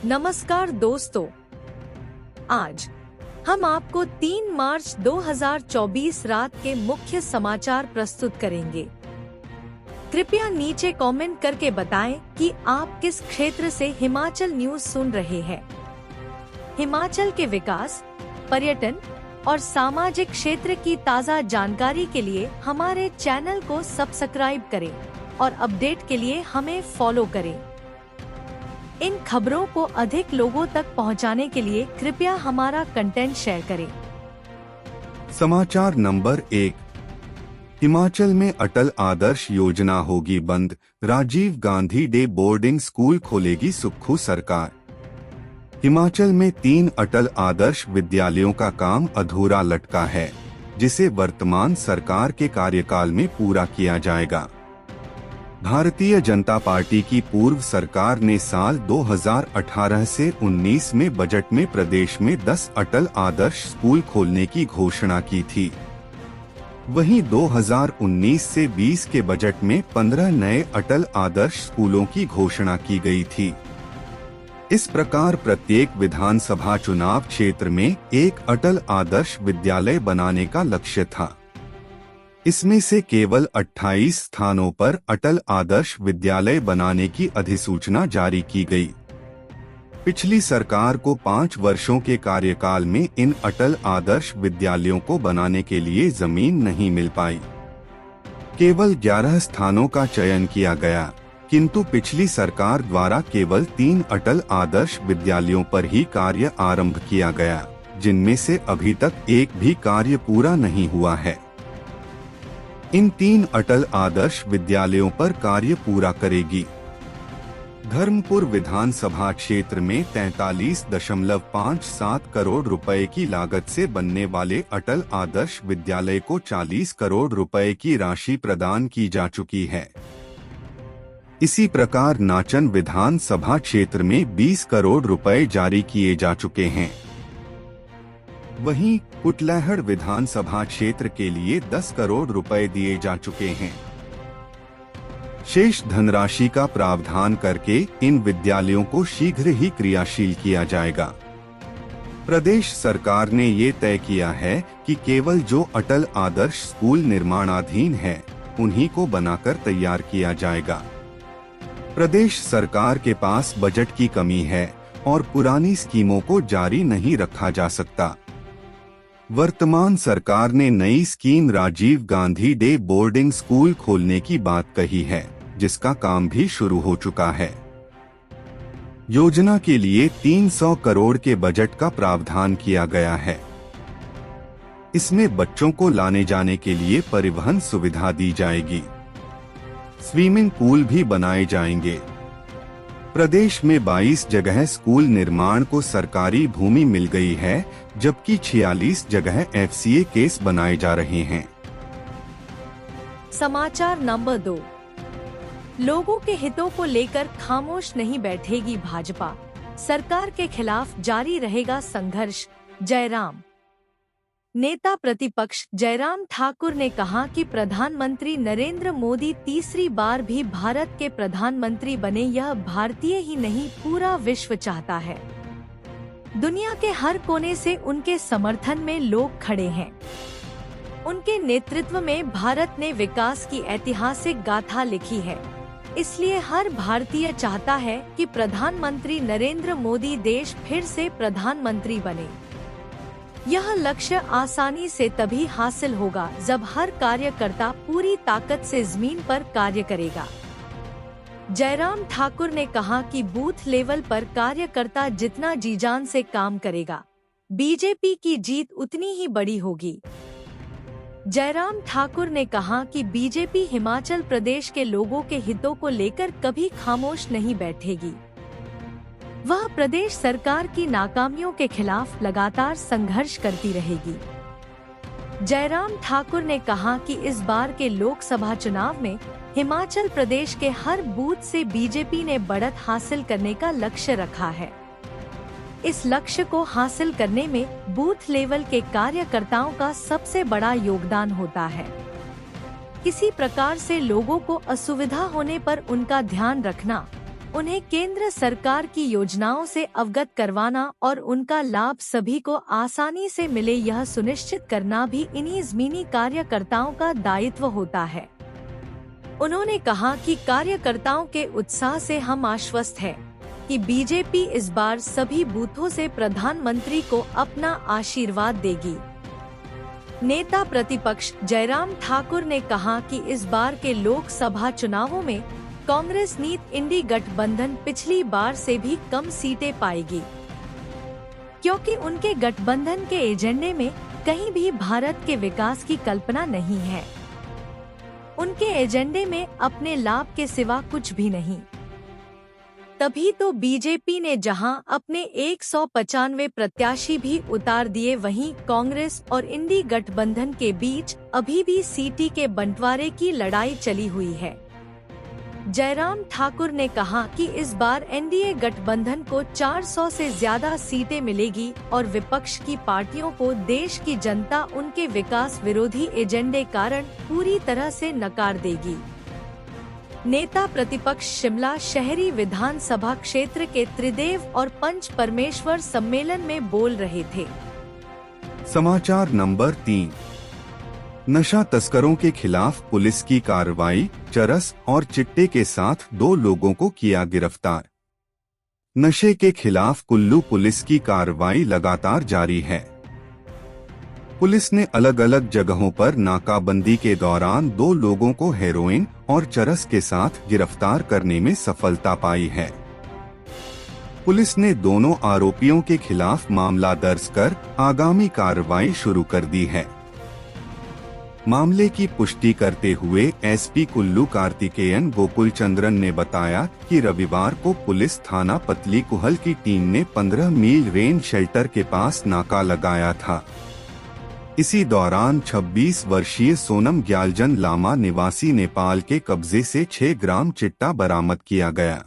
नमस्कार दोस्तों, आज हम आपको 3 मार्च 2024 रात के मुख्य समाचार प्रस्तुत करेंगे। कृपया नीचे कमेंट करके बताएं कि आप किस क्षेत्र से हिमाचल न्यूज सुन रहे हैं। हिमाचल के विकास, पर्यटन और सामाजिक क्षेत्र की ताज़ा जानकारी के लिए हमारे चैनल को सब्सक्राइब करें और अपडेट के लिए हमें फॉलो करें। इन खबरों को अधिक लोगों तक पहुंचाने के लिए कृपया हमारा कंटेंट शेयर करें। समाचार नंबर 1। हिमाचल में अटल आदर्श योजना होगी बंद, Rajiv Gandhi day boarding school खोलेगी सुक्खू सरकार। हिमाचल में 3 अटल आदर्श विद्यालयों का काम अधूरा लटका है, जिसे वर्तमान सरकार के कार्यकाल में पूरा किया जाएगा। भारतीय जनता पार्टी की पूर्व सरकार ने साल 2018 से 19 में बजट में प्रदेश में 10 अटल आदर्श स्कूल खोलने की घोषणा की थी। वहीं 2019 से 20 के बजट में 15 नए अटल आदर्श स्कूलों की घोषणा की गई थी। इस प्रकार प्रत्येक विधानसभा चुनाव क्षेत्र में एक अटल आदर्श विद्यालय बनाने का लक्ष्य था। इसमें से केवल 28 स्थानों पर अटल आदर्श विद्यालय बनाने की अधिसूचना जारी की गई। पिछली सरकार को 5 वर्षों के कार्यकाल में इन अटल आदर्श विद्यालयों को बनाने के लिए जमीन नहीं मिल पाई। केवल 11 स्थानों का चयन किया गया, किंतु पिछली सरकार द्वारा केवल 3 अटल आदर्श विद्यालयों पर ही कार्य आरंभ किया गया, जिनमें से अभी तक एक भी कार्य पूरा नहीं हुआ है। इन 3 अटल आदर्श विद्यालयों पर कार्य पूरा करेगी धर्मपुर विधानसभा क्षेत्र में 43.57 करोड़ रुपए की लागत से बनने वाले अटल आदर्श विद्यालय को 40 करोड़ रुपए की राशि प्रदान की जा चुकी है। इसी प्रकार नाचन विधानसभा क्षेत्र में 20 करोड़ रुपए जारी किए जा चुके हैं। वहीं कुटलैहड़ विधानसभा क्षेत्र के लिए 10 करोड़ रुपए दिए जा चुके हैं। शेष धनराशि का प्रावधान करके इन विद्यालयों को शीघ्र ही क्रियाशील किया जाएगा। प्रदेश सरकार ने ये तय किया है कि केवल जो अटल आदर्श स्कूल निर्माणाधीन है, उन्हीं को बनाकर तैयार किया जाएगा। प्रदेश सरकार के पास बजट की कमी है और पुरानी स्कीमों को जारी नहीं रखा जा सकता। वर्तमान सरकार ने नई scheme Rajiv Gandhi day boarding school खोलने की बात कही है, जिसका काम भी शुरू हो चुका है। योजना के लिए 300 करोड़ के बजट का प्रावधान किया गया है। इसमें बच्चों को लाने जाने के लिए परिवहन सुविधा दी जाएगी। स्विमिंग पूल भी बनाए जाएंगे। प्रदेश में 22 जगह स्कूल निर्माण को सरकारी भूमि मिल गई है, जबकि 46 जगह एफसीए केस बनाए जा रहे हैं। समाचार नंबर 2। लोगों के हितों को लेकर खामोश नहीं बैठेगी भाजपा, सरकार के खिलाफ जारी रहेगा संघर्ष, जयराम। नेता प्रतिपक्ष जयराम ठाकुर ने कहा कि प्रधानमंत्री नरेंद्र मोदी तीसरी बार भी भारत के प्रधानमंत्री बने, यह भारतीय ही नहीं पूरा विश्व चाहता है। दुनिया के हर कोने से उनके समर्थन में लोग खड़े हैं। उनके नेतृत्व में भारत ने विकास की ऐतिहासिक गाथा लिखी है। इसलिए हर भारतीय चाहता है कि प्रधानमंत्री नरेंद्र मोदी देश फिर से प्रधानमंत्री बने। यह लक्ष्य आसानी से तभी हासिल होगा जब हर कार्यकर्ता पूरी ताकत से जमीन पर कार्य करेगा। जयराम ठाकुर ने कहा कि बूथ लेवल पर कार्यकर्ता जितना जी जान से काम करेगा, बीजेपी की जीत उतनी ही बड़ी होगी। जयराम ठाकुर ने कहा कि बीजेपी हिमाचल प्रदेश के लोगों के हितों को लेकर कभी खामोश नहीं बैठेगी। वह प्रदेश सरकार की नाकामियों के खिलाफ लगातार संघर्ष करती रहेगी। जयराम ठाकुर ने कहा कि इस बार के लोकसभा चुनाव में हिमाचल प्रदेश के हर बूथ से बीजेपी ने बढ़त हासिल करने का लक्ष्य रखा है। इस लक्ष्य को हासिल करने में बूथ लेवल के कार्यकर्ताओं का सबसे बड़ा योगदान होता है। किसी प्रकार से लोगों को असुविधा होने पर उनका ध्यान रखना, उन्हें केंद्र सरकार की योजनाओं से अवगत करवाना और उनका लाभ सभी को आसानी से मिले, यह सुनिश्चित करना भी इन्हीं ज़मीनी कार्यकर्ताओं का दायित्व होता है। उन्होंने कहा कि कार्यकर्ताओं के उत्साह से हम आश्वस्त हैं कि बीजेपी इस बार सभी बूथों से प्रधानमंत्री को अपना आशीर्वाद देगी। नेता प्रतिपक्ष जयराम ठाकुर ने कहा कि इस बार के लोकसभा चुनावों में कांग्रेस नीत इंडी गठबंधन पिछली बार से भी कम सीटें पाएगी, क्योंकि उनके गठबंधन के एजेंडे में कहीं भी भारत के विकास की कल्पना नहीं है। उनके एजेंडे में अपने लाभ के सिवा कुछ भी नहीं। तभी तो बीजेपी ने जहां अपने 195 प्रत्याशी भी उतार दिए, वहीं कांग्रेस और इंडी गठबंधन के बीच अभी भी सीटी के बंटवारे की लड़ाई चली हुई है। जयराम ठाकुर ने कहा कि इस बार एनडीए गठबंधन को 400 से ज्यादा सीटें मिलेगी और विपक्ष की पार्टियों को देश की जनता उनके विकास विरोधी एजेंडे कारण पूरी तरह से नकार देगी। नेता प्रतिपक्ष शिमला शहरी विधानसभा क्षेत्र के त्रिदेव और पंच परमेश्वर सम्मेलन में बोल रहे थे। समाचार नंबर 3। नशा तस्करों के खिलाफ पुलिस की कार्रवाई, चरस और चिट्टे के साथ 2 लोगों को किया गिरफ्तार। नशे के खिलाफ कुल्लू पुलिस की कार्रवाई लगातार जारी है। पुलिस ने अलग अलग जगहों पर नाकाबंदी के दौरान 2 लोगों को हेरोइन और चरस के साथ गिरफ्तार करने में सफलता पाई है। पुलिस ने दोनों आरोपियों के खिलाफ मामला दर्ज कर आगामी कार्रवाई शुरू कर दी है। मामले की पुष्टि करते हुए एसपी कुल्लू कार्तिकेयन गोकुल चंद्रन ने बताया कि रविवार को पुलिस थाना पतली कुहल की टीम ने 15 मील रेन शेल्टर के पास नाका लगाया था। इसी दौरान 26 वर्षीय सोनम ग्यालजन लामा निवासी नेपाल के कब्जे से 6 ग्राम चिट्टा बरामद किया गया।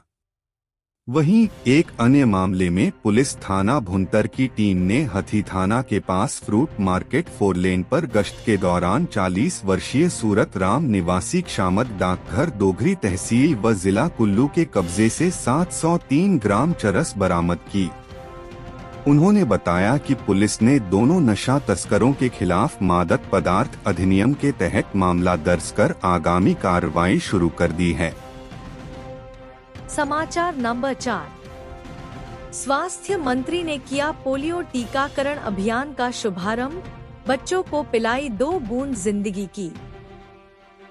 वहीं एक अन्य मामले में पुलिस थाना भुंतर की टीम ने हथी थाना के पास फ्रूट मार्केट 4 लेन पर गश्त के दौरान 40 वर्षीय सूरत राम निवासी क्षामत डाकघर दोघरी तहसील व जिला कुल्लू के कब्जे से 703 ग्राम चरस बरामद की। उन्होंने बताया कि पुलिस ने दोनों नशा तस्करों के खिलाफ मादक पदार्थ अधिनियम के तहत मामला दर्ज कर आगामी कार्रवाई शुरू कर दी है। समाचार नंबर 4। स्वास्थ्य मंत्री ने किया पोलियो टीकाकरण अभियान का शुभारंभ, बच्चों को पिलाई 2 बूंद जिंदगी की।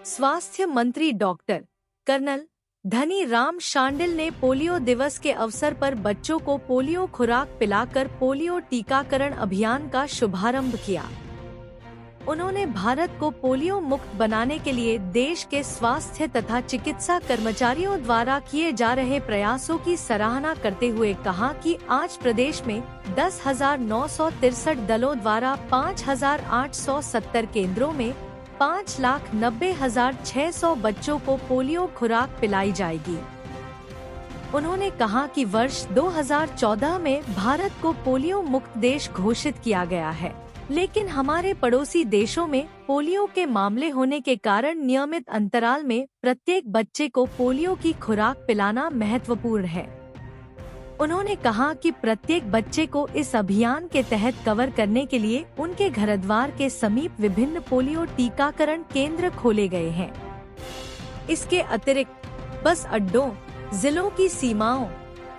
स्वास्थ्य मंत्री डॉक्टर कर्नल धनी राम शांडिल ने पोलियो दिवस के अवसर पर बच्चों को पोलियो खुराक पिलाकर पोलियो टीकाकरण अभियान का शुभारंभ किया। उन्होंने भारत को पोलियो मुक्त बनाने के लिए देश के स्वास्थ्य तथा चिकित्सा कर्मचारियों द्वारा किए जा रहे प्रयासों की सराहना करते हुए कहा कि आज प्रदेश में 10,963 दलों द्वारा 5,870 केंद्रों में 5,90,600 बच्चों को पोलियो खुराक पिलाई जाएगी। उन्होंने कहा कि वर्ष 2014 में भारत को पोलियो मुक्त देश घोषित किया गया है, लेकिन हमारे पड़ोसी देशों में पोलियो के मामले होने के कारण नियमित अंतराल में प्रत्येक बच्चे को पोलियो की खुराक पिलाना महत्वपूर्ण है। उन्होंने कहा कि प्रत्येक बच्चे को इस अभियान के तहत कवर करने के लिए उनके घरद्वार के समीप विभिन्न पोलियो टीकाकरण केंद्र खोले गए हैं। इसके अतिरिक्त बस अड्डों, जिलों की सीमाओं,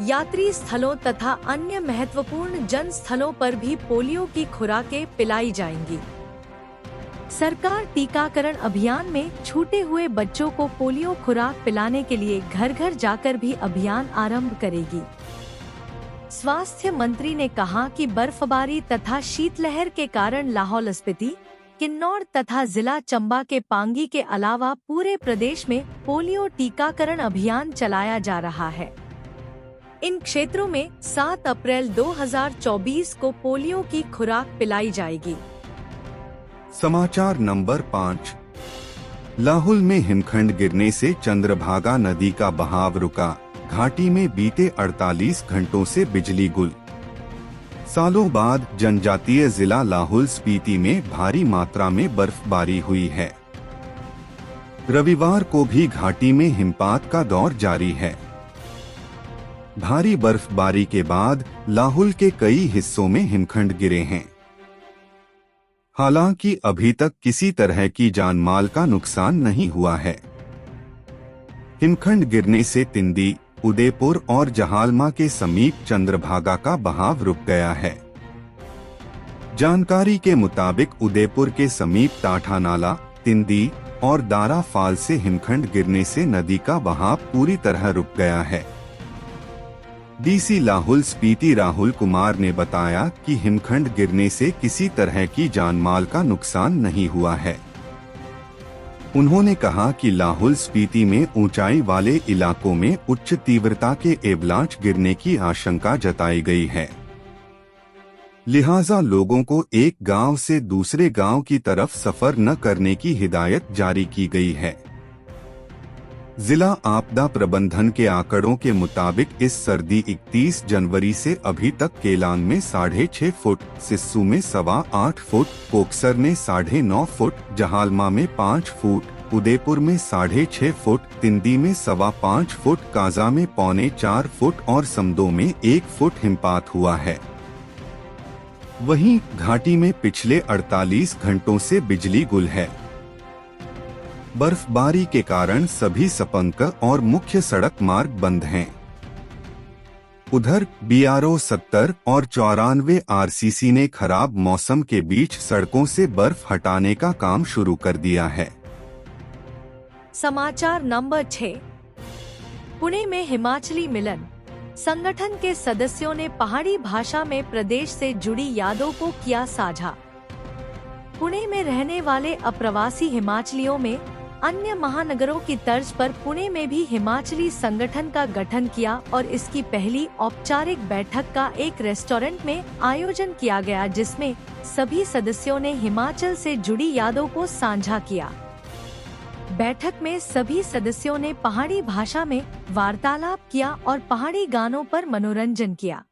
यात्री स्थलों तथा अन्य महत्वपूर्ण जन स्थलों पर भी पोलियो की खुराकें पिलाई जाएंगी। सरकार टीकाकरण अभियान में छूटे हुए बच्चों को पोलियो खुराक पिलाने के लिए घर घर जाकर भी अभियान आरंभ करेगी। स्वास्थ्य मंत्री ने कहा कि बर्फबारी तथा शीतलहर के कारण लाहौल स्पीति, किन्नौर तथा जिला चंबा के पांगी के अलावा पूरे प्रदेश में पोलियो टीकाकरण अभियान चलाया जा रहा है। इन क्षेत्रों में 7 अप्रैल 2024 को पोलियो की खुराक पिलाई जाएगी। समाचार नंबर 5। लाहुल में हिमखंड गिरने से चंद्रभागा नदी का बहाव रुका, घाटी में बीते 48 घंटों से बिजली गुल। सालों बाद जनजातीय जिला लाहुल स्पीति में भारी मात्रा में बर्फबारी हुई है। रविवार को भी घाटी में हिमपात का दौर जारी है। भारी बर्फबारी के बाद लाहुल के कई हिस्सों में हिमखंड गिरे हैं। हालांकि अभी तक किसी तरह की जानमाल का नुकसान नहीं हुआ है। हिमखंड गिरने से तिंदी, उदयपुर और जहालमा के समीप चंद्रभागा का बहाव रुक गया है। जानकारी के मुताबिक उदयपुर के समीप टाठा नाला, तिंदी और दारा फाल से हिमखंड गिरने से नदी का बहाव पूरी तरह रुक गया है। डीसी लाहुल स्पीति राहुल कुमार ने बताया कि हिमखंड गिरने से किसी तरह की जानमाल का नुकसान नहीं हुआ है। उन्होंने कहा कि लाहुल स्पीति में ऊंचाई वाले इलाकों में उच्च तीव्रता के एवलांच गिरने की आशंका जताई गई है, लिहाजा लोगों को एक गांव से दूसरे गांव की तरफ सफर न करने की हिदायत जारी की गई है। जिला आपदा प्रबंधन के आंकड़ों के मुताबिक इस सर्दी 31 जनवरी से अभी तक केलांग में 6.5 फुट, सिस्सू में 8.25 फुट, कोकसर में 9.5 फुट, जहालमा में 5 फुट, उदयपुर में 6.5 फुट, तिंदी में 5.25 फुट, काजा में 3.25 फुट और समदो में 1 फुट हिमपात हुआ है। वहीं घाटी में पिछले 48 घंटों से बिजली गुल है। बर्फबारी के कारण सभी सपंक और मुख्य सड़क मार्ग बंद हैं। उधर BRO 70 और 94 RCC ने खराब मौसम के बीच सड़कों से बर्फ हटाने का काम शुरू कर दिया है। समाचार नंबर 6। पुणे में हिमाचली मिलन संगठन के सदस्यों ने पहाड़ी भाषा में प्रदेश से जुड़ी यादों को किया साझा। पुणे में रहने वाले अप्रवासी हिमाचलियों में अन्य महानगरों की तर्ज पर पुणे में भी हिमाचली संगठन का गठन किया और इसकी पहली औपचारिक बैठक का एक रेस्टोरेंट में आयोजन किया गया, जिसमें सभी सदस्यों ने हिमाचल से जुड़ी यादों को साझा किया। बैठक में सभी सदस्यों ने पहाड़ी भाषा में वार्तालाप किया और पहाड़ी गानों पर मनोरंजन किया।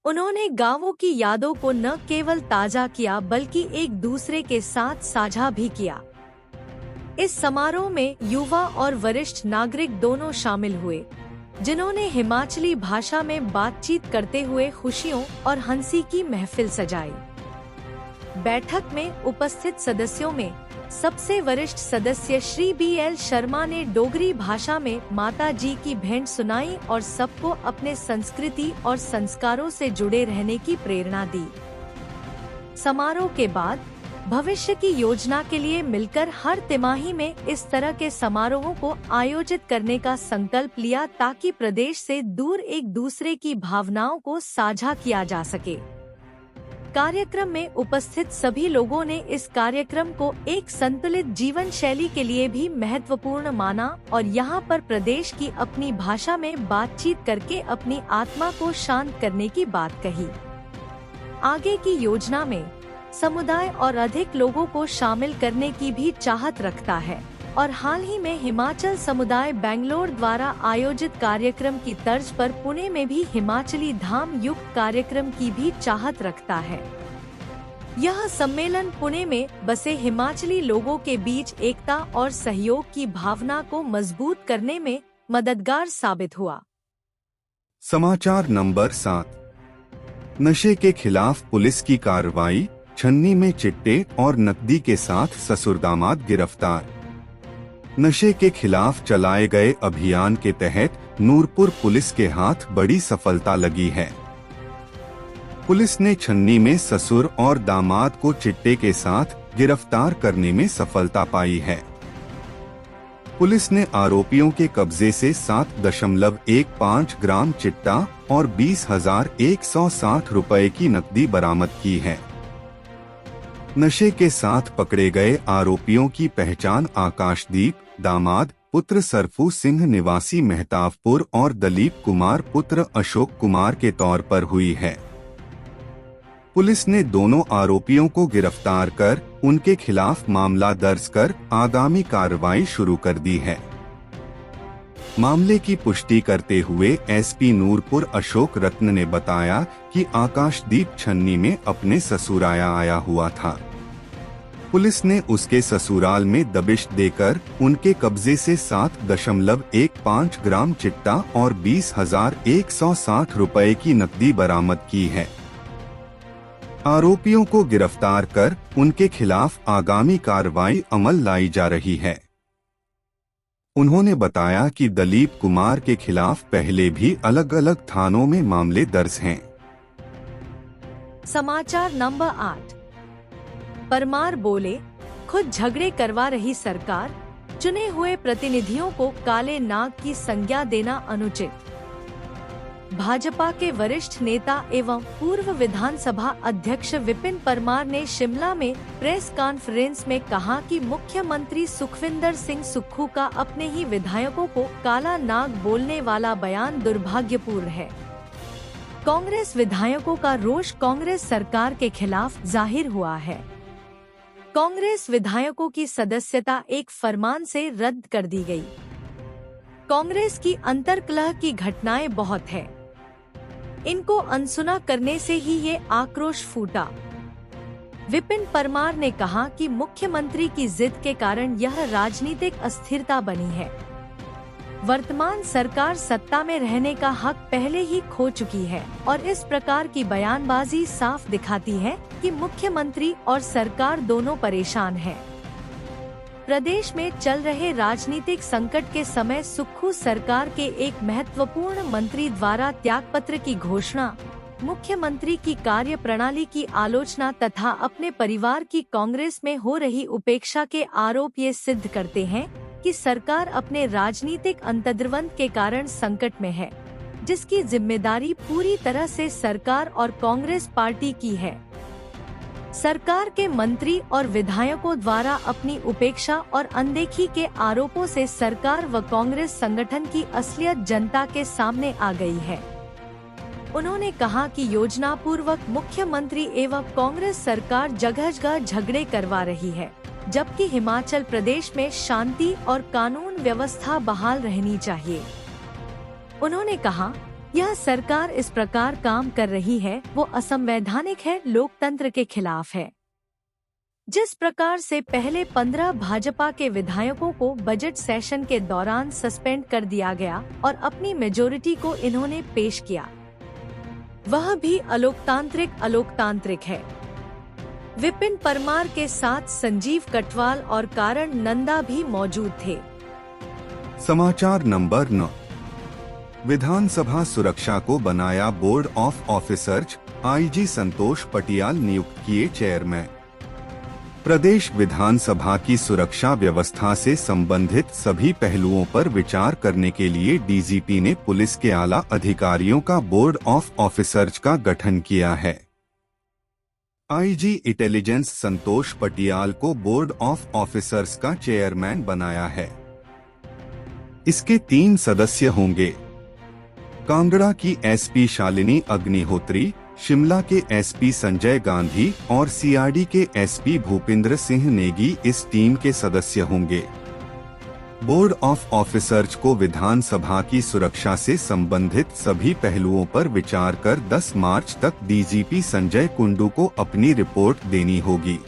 उन्होंने गांवों की यादों को न केवल ताजा किया बल्कि एक दूसरे के साथ साझा भी किया। इस समारोह में युवा और वरिष्ठ नागरिक दोनों शामिल हुए, जिन्होंने हिमाचली भाषा में बातचीत करते हुए खुशियों और हंसी की महफिल सजाई। बैठक में उपस्थित सदस्यों में सबसे वरिष्ठ सदस्य श्री BL शर्मा ने डोगरी भाषा में माता जी की भेंट सुनाई और सबको अपने संस्कृति और संस्कारों से जुड़े रहने की प्रेरणा दी। समारोह के बाद भविष्य की योजना के लिए मिलकर हर तिमाही में इस तरह के समारोहों को आयोजित करने का संकल्प लिया, ताकि प्रदेश से दूर एक दूसरे की भावनाओं को साझा किया जा सके। कार्यक्रम में उपस्थित सभी लोगों ने इस कार्यक्रम को एक संतुलित जीवन शैली के लिए भी महत्वपूर्ण माना और यहाँ पर प्रदेश की अपनी भाषा में बातचीत करके अपनी आत्मा को शांत करने की बात कही। आगे की योजना में समुदाय और अधिक लोगों को शामिल करने की भी चाहत रखता है और हाल ही में हिमाचल समुदाय बेंगलोर द्वारा आयोजित कार्यक्रम की तर्ज पर पुणे में भी हिमाचली धाम युक्त कार्यक्रम की भी चाहत रखता है। यह सम्मेलन पुणे में बसे हिमाचली लोगों के बीच एकता और सहयोग की भावना को मजबूत करने में मददगार साबित हुआ। समाचार नंबर 7। नशे के खिलाफ पुलिस की कार्रवाई, छन्नी में चिट्टे और नकदी के साथ ससुर दामाद गिरफ्तार। नशे के खिलाफ चलाए गए अभियान के तहत नूरपुर पुलिस के हाथ बड़ी सफलता लगी है। पुलिस ने छन्नी में ससुर और दामाद को चिट्टे के साथ गिरफ्तार करने में सफलता पाई है। पुलिस ने आरोपियों के कब्जे से 7.15 ग्राम चिट्टा और 20,160 रुपए की नकदी बरामद की है। नशे के साथ पकड़े गए आरोपियों की पहचान आकाशदीप दामाद पुत्र सरफू सिंह निवासी मेहताबपुर और दलीप कुमार पुत्र अशोक कुमार के तौर पर हुई है। पुलिस ने दोनों आरोपियों को गिरफ्तार कर उनके खिलाफ मामला दर्ज कर आगामी कार्रवाई शुरू कर दी है। मामले की पुष्टि करते हुए SP नूरपुर अशोक रत्न ने बताया कि आकाशदीप छन्नी में अपने ससुराया आया हुआ था। पुलिस ने उसके ससुराल में दबिश देकर उनके कब्जे से 7.15 ग्राम चिट्टा और 20,160 रुपए की नकदी बरामद की है। आरोपियों को गिरफ्तार कर उनके खिलाफ आगामी कार्रवाई अमल लाई जा रही है। उन्होंने बताया कि दलीप कुमार के खिलाफ पहले भी अलग अलग थानों में मामले दर्ज हैं। समाचार नंबर 8। परमार बोले, खुद झगड़े करवा रही सरकार, चुने हुए प्रतिनिधियों को काले नाग की संज्ञा देना अनुचित। भाजपा के वरिष्ठ नेता एवं पूर्व विधानसभा अध्यक्ष विपिन परमार ने शिमला में प्रेस कॉन्फ्रेंस में कहा कि मुख्यमंत्री सुखविंदर सिंह सुक्खू का अपने ही विधायकों को काला नाग बोलने वाला बयान दुर्भाग्यपूर्ण है। कांग्रेस विधायकों का रोष कांग्रेस सरकार के खिलाफ जाहिर हुआ है। कांग्रेस विधायकों की सदस्यता एक फरमान से रद्द कर दी गई। कांग्रेस की अंतर्कलह की घटनाएं बहुत है। इनको अनसुना करने से ही ये आक्रोश फूटा। विपिन परमार ने कहा कि मुख्यमंत्री की जिद के कारण यह राजनीतिक अस्थिरता बनी है। वर्तमान सरकार सत्ता में रहने का हक पहले ही खो चुकी है और इस प्रकार की बयानबाजी साफ दिखाती है कि मुख्यमंत्री और सरकार दोनों परेशान हैं। प्रदेश में चल रहे राजनीतिक संकट के समय सुक्खू सरकार के एक महत्वपूर्ण मंत्री द्वारा त्यागपत्र की घोषणा, मुख्यमंत्री की कार्य प्रणाली की आलोचना तथा अपने परिवार की कांग्रेस में हो रही उपेक्षा के आरोप ये सिद्ध करते हैं कि सरकार अपने राजनीतिक अंतर्द्वंद के कारण संकट में है, जिसकी जिम्मेदारी पूरी तरह से सरकार और कांग्रेस पार्टी की है। सरकार के मंत्री और विधायकों द्वारा अपनी उपेक्षा और अनदेखी के आरोपों से सरकार व कांग्रेस संगठन की असलियत जनता के सामने आ गई है। उन्होंने कहा कि योजना पूर्वक मुख्यमंत्री एवं कांग्रेस सरकार जगह जगह झगड़े करवा रही है, जबकि हिमाचल प्रदेश में शांति और कानून व्यवस्था बहाल रहनी चाहिए। उन्होंने कहा, यह सरकार इस प्रकार काम कर रही है वो असंवैधानिक है, लोकतंत्र के खिलाफ है। जिस प्रकार से पहले 15 भाजपा के विधायकों को बजट सेशन के दौरान सस्पेंड कर दिया गया और अपनी मेजोरिटी को इन्होंने पेश किया, वह भी अलोकतांत्रिक है। विपिन परमार के साथ संजीव कटवाल और कारण नंदा भी मौजूद थे। समाचार नंबर 9। विधानसभा सुरक्षा को बनाया board of officers, IG Santosh Patial नियुक्त किए चेयरमैन। प्रदेश विधानसभा की सुरक्षा व्यवस्था से संबंधित सभी पहलुओं पर विचार करने के लिए डीजीपी ने पुलिस के आला अधिकारियों का बोर्ड ऑफ ऑफिसर्स का गठन किया है। आईजी इंटेलिजेंस संतोष पटियाल को बोर्ड ऑफ ऑफिसर्स का चेयरमैन बनाया है। इसके 3 सदस्य होंगे। कांगड़ा की एसपी शालिनी अग्निहोत्री, शिमला के एसपी संजय गांधी और सीआरडी के एसपी भूपिंद्र सिंह नेगी इस टीम के सदस्य होंगे। बोर्ड ऑफ ऑफिसर्स को विधानसभा की सुरक्षा से संबंधित सभी पहलुओं पर विचार कर 10 मार्च तक डीजीपी संजय कुंडू को अपनी रिपोर्ट देनी होगी।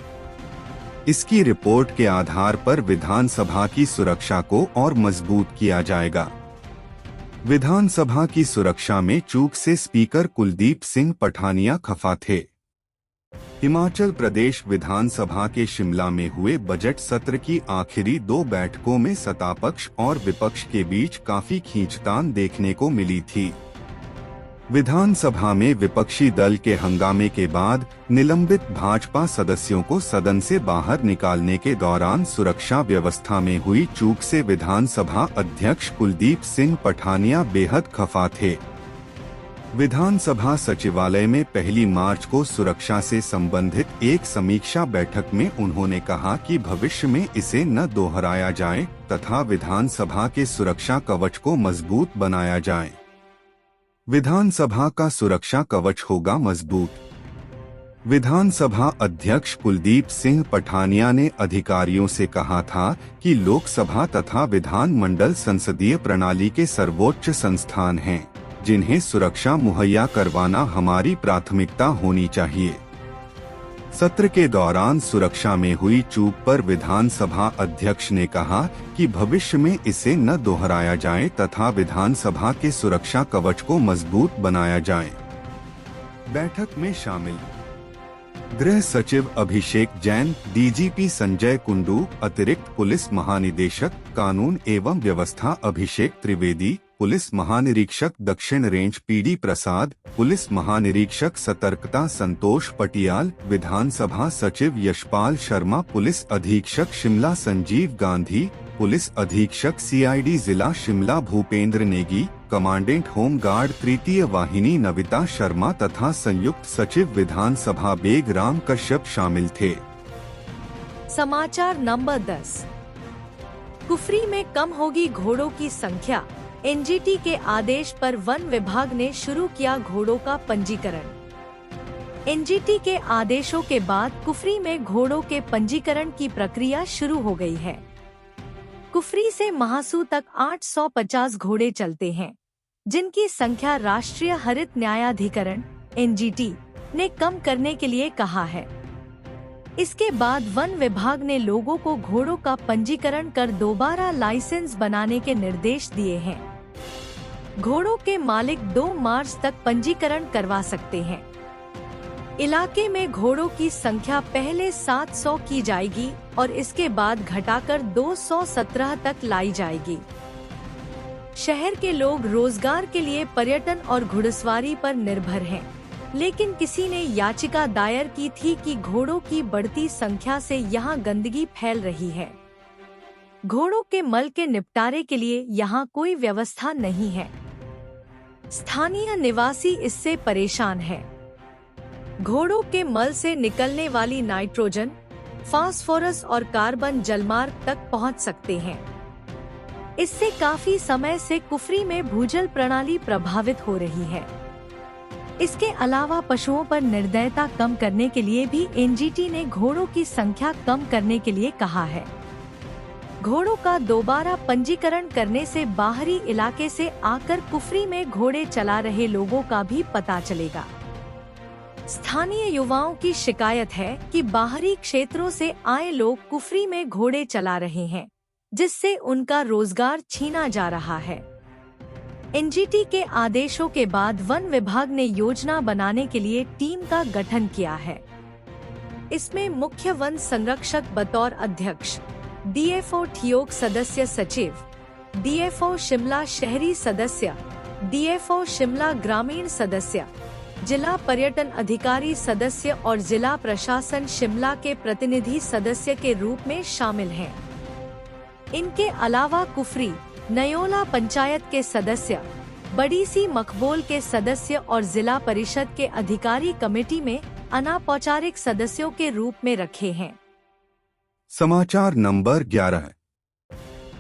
इसकी रिपोर्ट के आधार पर विधानसभा की सुरक्षा को और मजबूत किया जाएगा। विधानसभा की सुरक्षा में चूक से स्पीकर कुलदीप सिंह पठानिया खफा थे। हिमाचल प्रदेश विधानसभा के शिमला में हुए बजट सत्र की आखिरी 2 बैठकों में सत्तापक्ष और विपक्ष के बीच काफी खींचतान देखने को मिली थी। विधानसभा में विपक्षी दल के हंगामे के बाद निलंबित भाजपा सदस्यों को सदन से बाहर निकालने के दौरान सुरक्षा व्यवस्था में हुई चूक से विधानसभा अध्यक्ष कुलदीप सिंह पठानिया बेहद खफा थे। विधानसभा सचिवालय में 1 मार्च को सुरक्षा से संबंधित एक समीक्षा बैठक में उन्होंने कहा कि भविष्य में इसे न दोहराया जाए तथा विधानसभा के सुरक्षा कवच को मजबूत बनाया जाए। विधानसभा का सुरक्षा कवच होगा मजबूत। विधानसभा अध्यक्ष कुलदीप सिंह पठानिया ने अधिकारियों से कहा था कि लोकसभा तथा विधान मंडल संसदीय प्रणाली के सर्वोच्च संस्थान हैं, जिन्हें सुरक्षा मुहैया करवाना हमारी प्राथमिकता होनी चाहिए। सत्र के दौरान सुरक्षा में हुई चूक पर विधानसभा अध्यक्ष ने कहा कि भविष्य में इसे न दोहराया जाए तथा विधानसभा के सुरक्षा कवच को मजबूत बनाया जाए। बैठक में शामिल गृह सचिव अभिषेक जैन, डीजीपी संजय कुंडू, अतिरिक्त पुलिस महानिदेशक कानून एवं व्यवस्था अभिषेक त्रिवेदी, पुलिस महानिरीक्षक दक्षिण रेंज पीडी प्रसाद, पुलिस महानिरीक्षक सतर्कता संतोष पटियाल, विधानसभा सचिव यशपाल शर्मा, पुलिस अधीक्षक शिमला संजीव गांधी, पुलिस अधीक्षक सीआईडी जिला Shimla Bhupendra Negi, commandant home guard तृतीय वाहिनी नविता शर्मा तथा संयुक्त सचिव विधानसभा बेगराम कश्यप शामिल थे। समाचार नंबर 10। कुफरी में कम होगी घोड़ों की संख्या, एनजीटी के आदेश पर वन विभाग ने शुरू किया घोड़ों का पंजीकरण। एनजीटी के आदेशों के बाद कुफरी में घोड़ों के पंजीकरण की प्रक्रिया शुरू हो गई है। कुफरी से महासू तक 850 घोड़े चलते हैं, जिनकी संख्या राष्ट्रीय हरित न्यायाधिकरण एनजीटी ने कम करने के लिए कहा है। इसके बाद वन विभाग ने लोगों को घोड़ों का पंजीकरण कर दोबारा लाइसेंस बनाने के निर्देश दिए हैं। घोड़ों के मालिक 2 मार्च तक पंजीकरण करवा सकते हैं। इलाके में घोड़ों की संख्या पहले 700 की जाएगी और इसके बाद घटाकर 217 तक लाई जाएगी। शहर के लोग रोजगार के लिए पर्यटन और घुड़सवारी पर निर्भर हैं, लेकिन किसी ने याचिका दायर की थी कि घोड़ों की बढ़ती संख्या से यहां गंदगी फैल रही है। घोड़ों के मल के निपटारे के लिए यहां कोई व्यवस्था नहीं है। स्थानीय निवासी इससे परेशान है। घोड़ों के मल से निकलने वाली नाइट्रोजन, फास्फोरस और कार्बन जलमार्ग तक पहुंच सकते हैं। इससे काफी समय से कुफरी में भूजल प्रणाली प्रभावित हो रही है। इसके अलावा पशुओं पर निर्दयता कम करने के लिए भी एनजीटी ने घोड़ों की संख्या कम करने के लिए कहा है। घोड़ों का दोबारा पंजीकरण करने से बाहरी इलाके से आकर कुफरी में घोड़े चला रहे लोगों का भी पता चलेगा। स्थानीय युवाओं की शिकायत है कि बाहरी क्षेत्रों से आए लोग कुफरी में घोड़े चला रहे हैं, जिससे उनका रोजगार छीना जा रहा है। एनजीटी के आदेशों के बाद वन विभाग ने योजना बनाने के लिए टीम का गठन किया है। इसमें मुख्य वन संरक्षक बतौर अध्यक्ष, डीएफओ ठियोग सदस्य सचिव, डीएफओ शिमला शहरी सदस्य, डीएफओ शिमला ग्रामीण सदस्य, जिला पर्यटन अधिकारी सदस्य और जिला प्रशासन शिमला के प्रतिनिधि सदस्य के रूप में शामिल हैं। इनके अलावा कुफरी, नयोला पंचायत के सदस्य, बड़ी सी मकबूल के सदस्य और जिला परिषद के अधिकारी कमेटी में अनौपचारिक सदस्यों के रूप में रखे हैं। समाचार नंबर 11।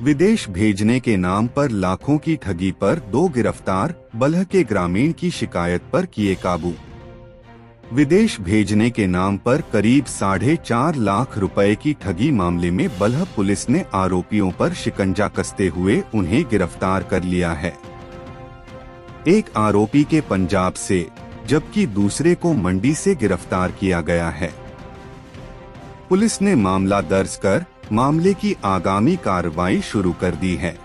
विदेश भेजने के नाम पर लाखों की ठगी पर 2 गिरफ्तार, बल्ह के ग्रामीण की शिकायत पर किए काबू। विदेश भेजने के नाम पर करीब 4.5 लाख रुपए की ठगी मामले में बल्ह पुलिस ने आरोपियों पर शिकंजा कसते हुए उन्हें गिरफ्तार कर लिया है। एक आरोपी के पंजाब से जबकि दूसरे को मंडी से गिरफ्तार किया गया है। पुलिस ने मामला दर्ज कर मामले की आगामी कार्रवाई शुरू कर दी है।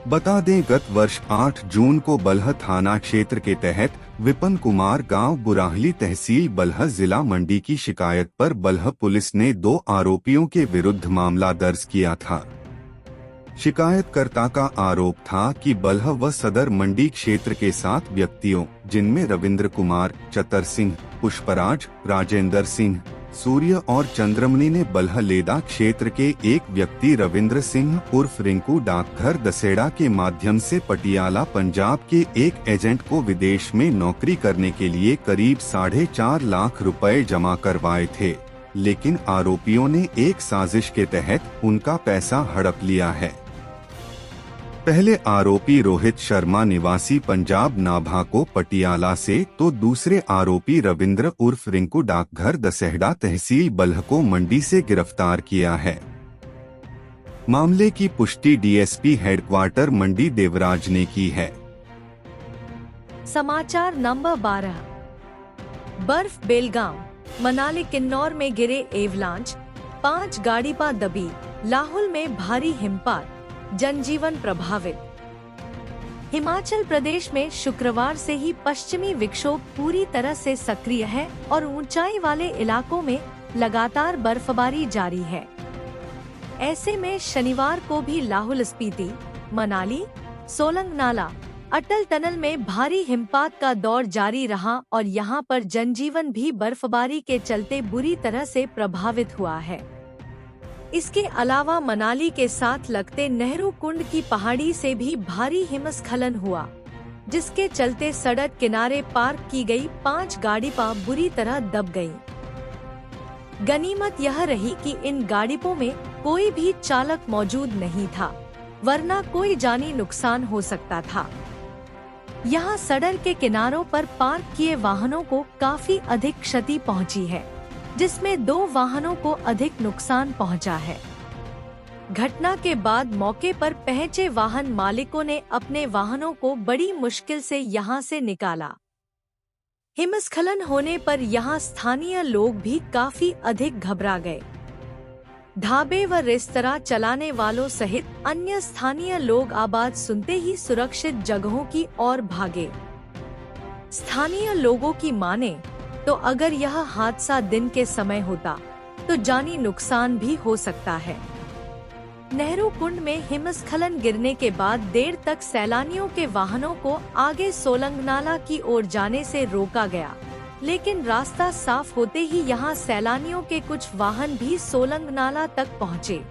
बता दें, गत वर्ष 8 जून को बल्ह थाना क्षेत्र के तहत विपिन कुमार गांव बुराहली तहसील बल्ह जिला मंडी की शिकायत पर बल्ह पुलिस ने 2 आरोपियों के विरुद्ध मामला दर्ज किया था। शिकायतकर्ता का आरोप था कि बल्ह व सदर मंडी क्षेत्र के 7 व्यक्तियों, जिनमें रविंद्र कुमार, चतर सिंह, पुष्पराज, राजेंद्र सिंह, सूर्य और चंद्रमणि ने बल्ह लेदा क्षेत्र के एक व्यक्ति रविंद्र सिंह उर्फ रिंकू डाकघर दसेड़ा के माध्यम से पटियाला पंजाब के एक एजेंट को विदेश में नौकरी करने के लिए करीब 4.5 लाख रुपए जमा करवाए थे, लेकिन आरोपियों ने एक साजिश के तहत उनका पैसा हड़प लिया है। पहले आरोपी रोहित शर्मा निवासी पंजाब नाभा को पटियाला से तो दूसरे आरोपी रविंद्र उर्फ रिंकू डाकघर दसेहड़ा तहसील बल्ह को मंडी से गिरफ्तार किया है। मामले की पुष्टि डीएसपी हेडक्वार्टर मंडी देवराज ने की है। समाचार नंबर 12। बर्फ बेलगाम, मनाली किन्नौर में गिरे एवलांच, 5 गाड़ी पा दबी, लाहुल में भारी हिमपात, जनजीवन प्रभावित। हिमाचल प्रदेश में शुक्रवार से ही पश्चिमी विक्षोभ पूरी तरह से सक्रिय है और ऊंचाई वाले इलाकों में लगातार बर्फबारी जारी है। ऐसे में शनिवार को भी लाहुल स्पीति, मनाली, सोलंग नाला, अटल टनल में भारी हिमपात का दौर जारी रहा और यहां पर जनजीवन भी बर्फबारी के चलते बुरी तरह से प्रभावित हुआ है। इसके अलावा मनाली के साथ लगते नेहरू कुंड की पहाड़ी से भी भारी हिमस्खलन हुआ, जिसके चलते सड़क किनारे पार्क की गई 5 गाड़ियां बुरी तरह दब गईं। गनीमत यह रही कि इन गाड़ियों में कोई भी चालक मौजूद नहीं था, वरना कोई जानी नुकसान हो सकता था। यहाँ सड़क के किनारों पर पार्क किए वाहनों को काफी अधिक क्षति पहुंची है, जिसमें 2 वाहनों को अधिक नुकसान पहुंचा है। घटना के बाद मौके पर पहुंचे वाहन मालिकों ने अपने वाहनों को बड़ी मुश्किल से यहां से निकाला। हिमस्खलन होने पर यहां स्थानीय लोग भी काफी अधिक घबरा गए। ढाबे व रेस्तरां चलाने वालों सहित अन्य स्थानीय लोग आवाज सुनते ही सुरक्षित जगहों की ओर भागे। स्थानीय लोगों की माने तो अगर यह हादसा दिन के समय होता तो जानी नुकसान भी हो सकता है। नेहरू कुंड में हिमस्खलन गिरने के बाद देर तक सैलानियों के वाहनों को आगे सोलंग नाला की ओर जाने से रोका गया, लेकिन रास्ता साफ होते ही यहां सैलानियों के कुछ वाहन भी सोलंग नाला तक पहुंचे।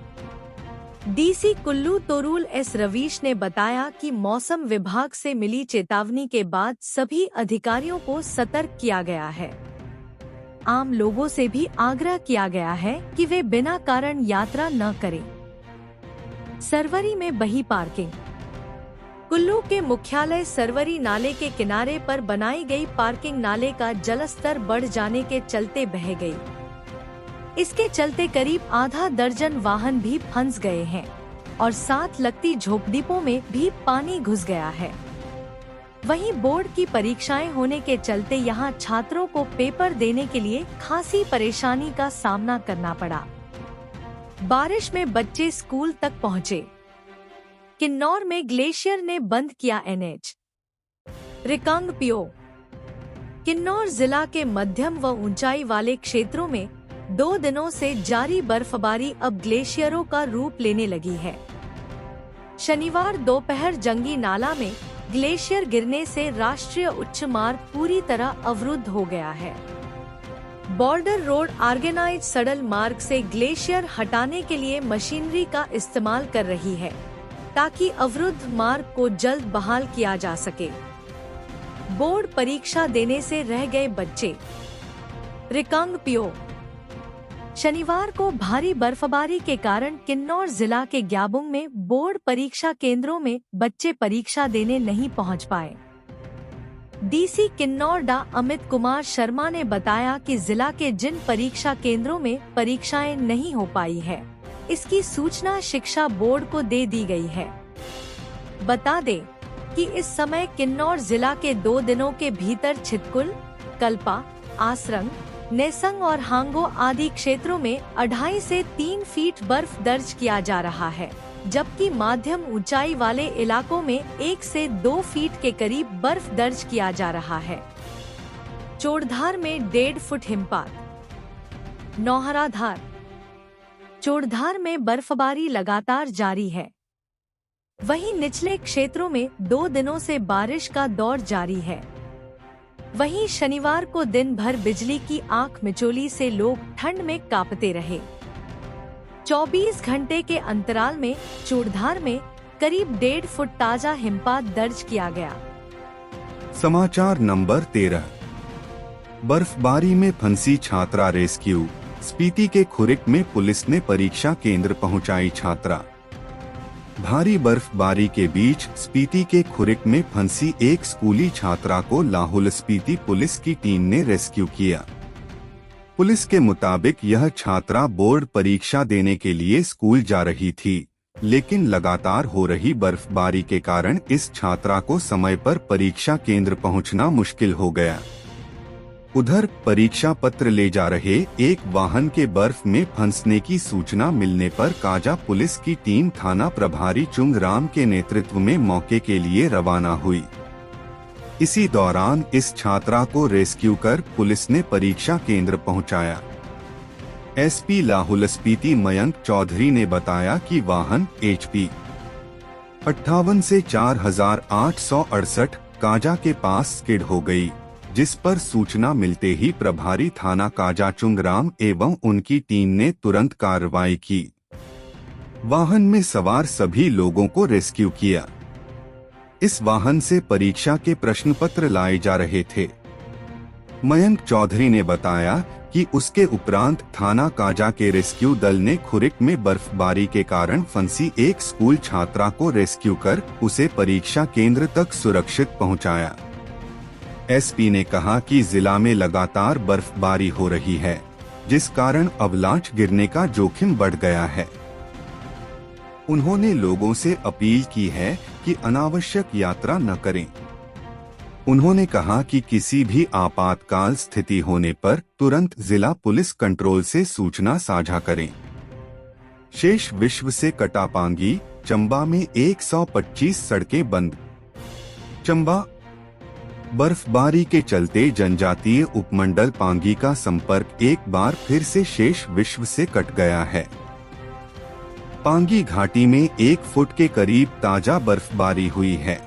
डीसी कुल्लू तोरूल एस रवीश ने बताया कि मौसम विभाग से मिली चेतावनी के बाद सभी अधिकारियों को सतर्क किया गया है। आम लोगों से भी आग्रह किया गया है कि वे बिना कारण यात्रा न करें। सरवरी में बही पार्किंग। कुल्लू के मुख्यालय सरवरी नाले के किनारे पर बनाई गई पार्किंग नाले का जलस्तर बढ़ जाने के चलते बह गई। इसके चलते करीब आधा दर्जन वाहन भी फंस गए हैं और साथ लगती झोपड़ियों में भी पानी घुस गया है। वहीं बोर्ड की परीक्षाएं होने के चलते यहां छात्रों को पेपर देने के लिए खासी परेशानी का सामना करना पड़ा। बारिश में बच्चे स्कूल तक पहुंचे। किन्नौर में ग्लेशियर ने बंद किया NH। रिकांगपिओ। किन्नौर जिला के मध्यम व ऊंचाई वाले क्षेत्रों में 2 दिनों से जारी बर्फबारी अब ग्लेशियरों का रूप लेने लगी है। शनिवार दोपहर जंगी नाला में ग्लेशियर गिरने से राष्ट्रीय उच्च मार्ग पूरी तरह अवरुद्ध हो गया है। बॉर्डर रोड ऑर्गेनाइज सड़क मार्ग से ग्लेशियर हटाने के लिए मशीनरी का इस्तेमाल कर रही है, ताकि अवरुद्ध मार्ग को जल्द बहाल किया जा सके। बोर्ड परीक्षा देने से रह गए बच्चे। रिकांगपिओ। शनिवार को भारी बर्फबारी के कारण किन्नौर जिला के ग्याबुंग में बोर्ड परीक्षा केंद्रों में बच्चे परीक्षा देने नहीं पहुंच पाए। डीसी किन्नौर डा अमित कुमार शर्मा ने बताया कि जिला के जिन परीक्षा केंद्रों में परीक्षाएं नहीं हो पाई है, इसकी सूचना शिक्षा बोर्ड को दे दी गई है। बता दें कि इस समय किन्नौर जिला के 2 दिनों के भीतर छितकुल, कल्पा, आसरंग, नेसंग और हांगो आदि क्षेत्रों में 2.5 से 3 फीट बर्फ दर्ज किया जा रहा है, जबकि माध्यम ऊंचाई वाले इलाकों में 1 से 2 फीट के करीब बर्फ दर्ज किया जा रहा है। चोड़धार में 1.5 फुट हिमपात। नौहराधार। चोड़धार में बर्फबारी लगातार जारी है। वहीं निचले क्षेत्रों में 2 दिनों से बारिश का दौर जारी है। वहीं शनिवार को दिन भर बिजली की आंख मिचौली से लोग ठंड में कांपते रहे। 24 घंटे के अंतराल में चूड़धार में करीब 1.5 फुट ताजा हिमपात दर्ज किया गया। समाचार नंबर 13। बर्फबारी में फंसी छात्रा रेस्क्यू। स्पीति के खुरिक में पुलिस ने परीक्षा केंद्र पहुंचाई छात्रा। भारी बर्फबारी के बीच स्पीति के खुरिक में फंसी एक स्कूली छात्रा को लाहुल स्पीति पुलिस की टीम ने रेस्क्यू किया। पुलिस के मुताबिक यह छात्रा बोर्ड परीक्षा देने के लिए स्कूल जा रही थी, लेकिन लगातार हो रही बर्फबारी के कारण इस छात्रा को समय पर परीक्षा केंद्र पहुंचना मुश्किल हो गया। उधर परीक्षा पत्र ले जा रहे एक वाहन के बर्फ में फंसने की सूचना मिलने पर काजा पुलिस की टीम थाना प्रभारी चुंगराम के नेतृत्व में मौके के लिए रवाना हुई। इसी दौरान इस छात्रा को रेस्क्यू कर पुलिस ने परीक्षा केंद्र पहुंचाया। एसपी लाहौल स्पीति मयंक चौधरी ने बताया कि वाहन HP 58 से 4868 काजा के पास स्किड हो गई, जिस पर सूचना मिलते ही प्रभारी थाना काजा चुंगराम एवं उनकी टीम ने तुरंत कार्रवाई की। वाहन में सवार सभी लोगों को रेस्क्यू किया। इस वाहन से परीक्षा के प्रश्न पत्र लाए जा रहे थे। मयंक चौधरी ने बताया कि उसके उपरांत थाना काजा के रेस्क्यू दल ने खुरिक में बर्फबारी के कारण फंसी एक स्कूल छात्रा को रेस्क्यू कर उसे परीक्षा केंद्र तक सुरक्षित पहुंचाया। एसपी ने कहा कि जिला में लगातार बर्फबारी हो रही है, जिस कारण अवलांच गिरने का जोखिम बढ़ गया है। उन्होंने लोगों से अपील की है कि अनावश्यक यात्रा न करें। उन्होंने कहा कि किसी भी आपातकाल स्थिति होने पर तुरंत जिला पुलिस कंट्रोल से सूचना साझा करें। शेष विश्व से कटा पांगी, चंबा में 125 सड़कें बंद। चंबा बर्फबारी के चलते जनजातीय उपमंडल पांगी का संपर्क एक बार फिर से शेष विश्व से कट गया है। पांगी घाटी में 1 फुट के करीब ताजा बर्फबारी हुई है।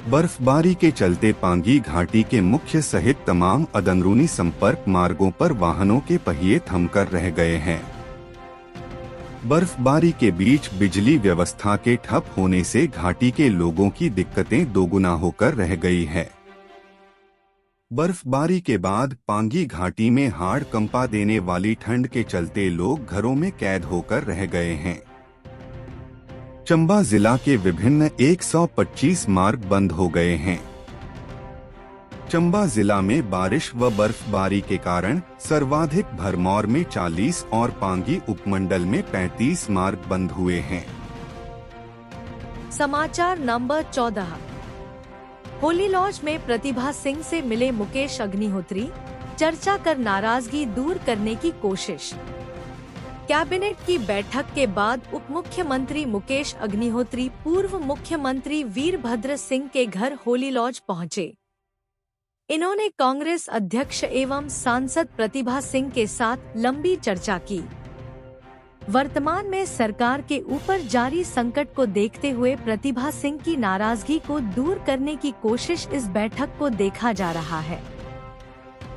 बर्फबारी के चलते पांगी घाटी के मुख्य सहित तमाम अंदरूनी संपर्क मार्गों पर वाहनों के पहिए थमकर रह गए हैं। बर्फबारी के बीच बिजली व्यवस्था के ठप होने से घाटी के लोगों की दिक्कतें दोगुना होकर रह गई है। बर्फबारी के बाद पांगी घाटी में हाड़ कंपा देने वाली ठंड के चलते लोग घरों में कैद होकर रह गए हैं। चंबा जिला के विभिन्न 125 मार्ग बंद हो गए हैं। चंबा जिला में बारिश व बर्फबारी के कारण सर्वाधिक भरमौर में 40 और पांगी उपमंडल में 35 मार्ग बंद हुए हैं। समाचार नंबर 14। होली लॉज में प्रतिभा सिंह से मिले मुकेश अग्निहोत्री, चर्चा कर नाराजगी दूर करने की कोशिश। कैबिनेट की बैठक के बाद उप मुख्यमंत्री मुकेश अग्निहोत्री पूर्व मुख्यमंत्री वीरभद्र सिंह के घर होली लॉज पहुंचे। इन्होंने कांग्रेस अध्यक्ष एवं सांसद प्रतिभा सिंह के साथ लंबी चर्चा की। वर्तमान में सरकार के ऊपर जारी संकट को देखते हुए प्रतिभा सिंह की नाराजगी को दूर करने की कोशिश इस बैठक को देखा जा रहा है।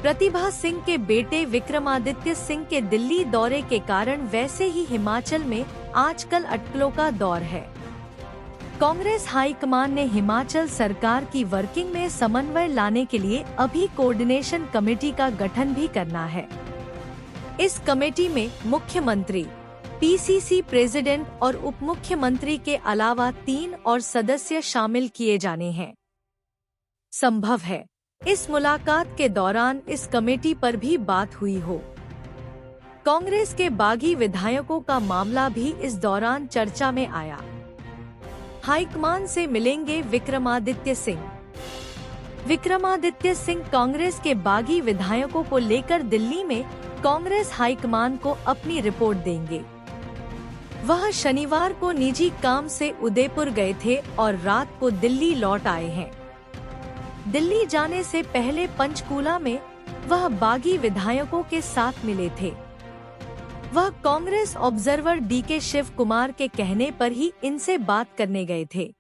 प्रतिभा सिंह के बेटे विक्रमादित्य सिंह के दिल्ली दौरे के कारण वैसे ही हिमाचल में आजकल अटकलों का दौर है। कांग्रेस हाईकमान ने हिमाचल सरकार की वर्किंग में समन्वय लाने के लिए अभी कोऑर्डिनेशन कमेटी का गठन भी करना है। इस कमेटी में मुख्यमंत्री, PCC प्रेसिडेंट और उप मुख्यमंत्री के अलावा 3 और सदस्य शामिल किए जाने हैं। संभव है इस मुलाकात के दौरान इस कमेटी पर भी बात हुई हो। कांग्रेस के बागी विधायकों का मामला भी इस दौरान चर्चा में आया। हाईकमान से मिलेंगे विक्रमादित्य सिंह। विक्रमादित्य सिंह कांग्रेस के बागी विधायकों को लेकर दिल्ली में कांग्रेस हाईकमान को अपनी रिपोर्ट देंगे। वह शनिवार को निजी काम से उदयपुर गए थे और रात को दिल्ली लौट आए हैं। दिल्ली जाने से पहले पंचकूला में वह बागी विधायकों के साथ मिले थे। वह कांग्रेस ऑब्जर्वर DK शिव कुमार के कहने पर ही इनसे बात करने गए थे।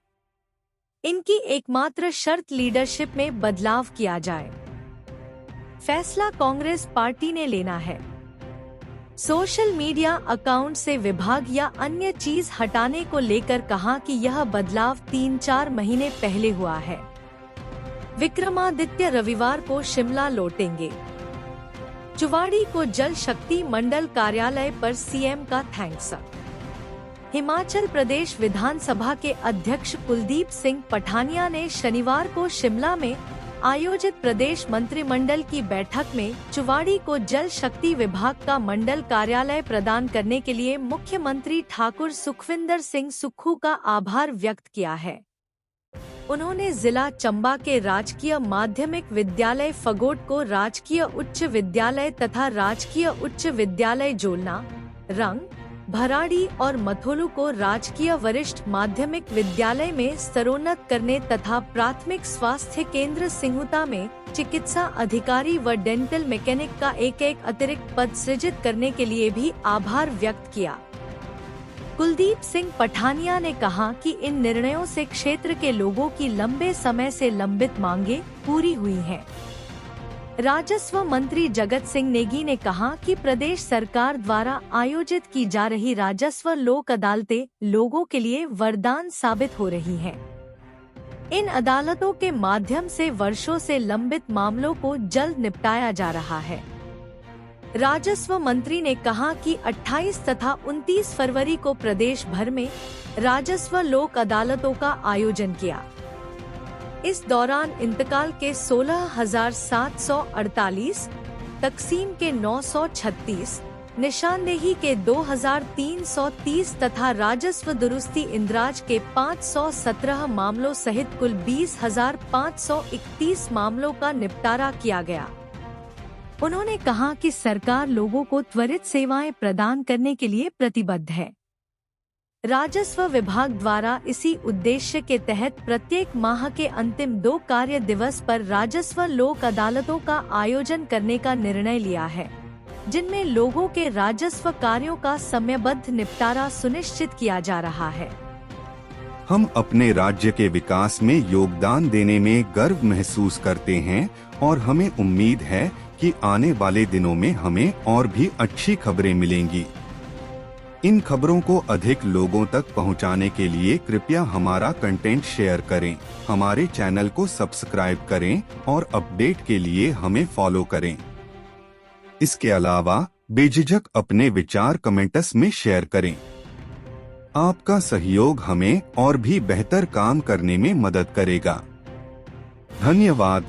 इनकी एकमात्र शर्त लीडरशिप में बदलाव किया जाए। फैसला कांग्रेस पार्टी ने लेना है। सोशल मीडिया अकाउंट से विभाग या अन्य चीज हटाने को लेकर कहा कि यह बदलाव 3-4 महीने पहले हुआ है। विक्रमादित्य रविवार को शिमला लौटेंगे। चुवाड़ी को जल शक्ति मंडल कार्यालय पर CM का थैंक्स। हिमाचल प्रदेश विधानसभा के अध्यक्ष कुलदीप सिंह पठानिया ने शनिवार को शिमला में आयोजित प्रदेश मंत्रिमंडल की बैठक में चुवाड़ी को जल शक्ति विभाग का मंडल कार्यालय प्रदान करने के लिए मुख्यमंत्री ठाकुर सुखविंदर सिंह सुक्खू का आभार व्यक्त किया है। उन्होंने जिला चंबा के राजकीय माध्यमिक विद्यालय फगोट को राजकीय उच्च विद्यालय तथा राजकीय उच्च विद्यालय जोलना, रंग, भराड़ी और मथोलू को राजकीय वरिष्ठ माध्यमिक विद्यालय में स्तरोन्नत करने तथा प्राथमिक स्वास्थ्य केंद्र सिंहुता में चिकित्सा अधिकारी व डेंटल मैकेनिक का एक अतिरिक्त पद सृजित करने के लिए भी आभार व्यक्त किया। कुलदीप सिंह पठानिया ने कहा कि इन निर्णयों से क्षेत्र के लोगों की लंबे समय से लंबित मांगे पूरी हुई हैं। राजस्व मंत्री जगत सिंह नेगी ने कहा कि प्रदेश सरकार द्वारा आयोजित की जा रही राजस्व लोक अदालतें लोगों के लिए वरदान साबित हो रही हैं। इन अदालतों के माध्यम से वर्षों से लंबित मामलों को जल्द निपटाया जा रहा है। राजस्व मंत्री ने कहा कि 28 तथा 29 फरवरी को प्रदेश भर में राजस्व लोक अदालतों का आयोजन किया। इस दौरान इंतकाल के 16,748, तकसीम के 936, निशानदेही के 2,330 तथा राजस्व दुरुस्ती इंदराज के 517 मामलों सहित कुल 20,531 मामलों का निपटारा किया गया। उन्होंने कहा कि सरकार लोगों को त्वरित सेवाएं प्रदान करने के लिए प्रतिबद्ध है। राजस्व विभाग द्वारा इसी उद्देश्य के तहत प्रत्येक माह के अंतिम 2 कार्य दिवस पर राजस्व लोक अदालतों का आयोजन करने का निर्णय लिया है, जिनमें लोगों के राजस्व कार्यों का समयबद्ध निपटारा सुनिश्चित किया जा रहा है। हम अपने राज्य के विकास में योगदान देने में गर्व महसूस करते हैं और हमें उम्मीद है कि आने वाले दिनों में हमें और भी अच्छी खबरें मिलेंगी। इन खबरों को अधिक लोगों तक पहुंचाने के लिए कृपया हमारा कंटेंट शेयर करें, हमारे चैनल को सब्सक्राइब करें और अपडेट के लिए हमें फॉलो करें। इसके अलावा बेझिझक अपने विचार कमेंट्स में शेयर करें। आपका सहयोग हमें और भी बेहतर काम करने में मदद करेगा। धन्यवाद।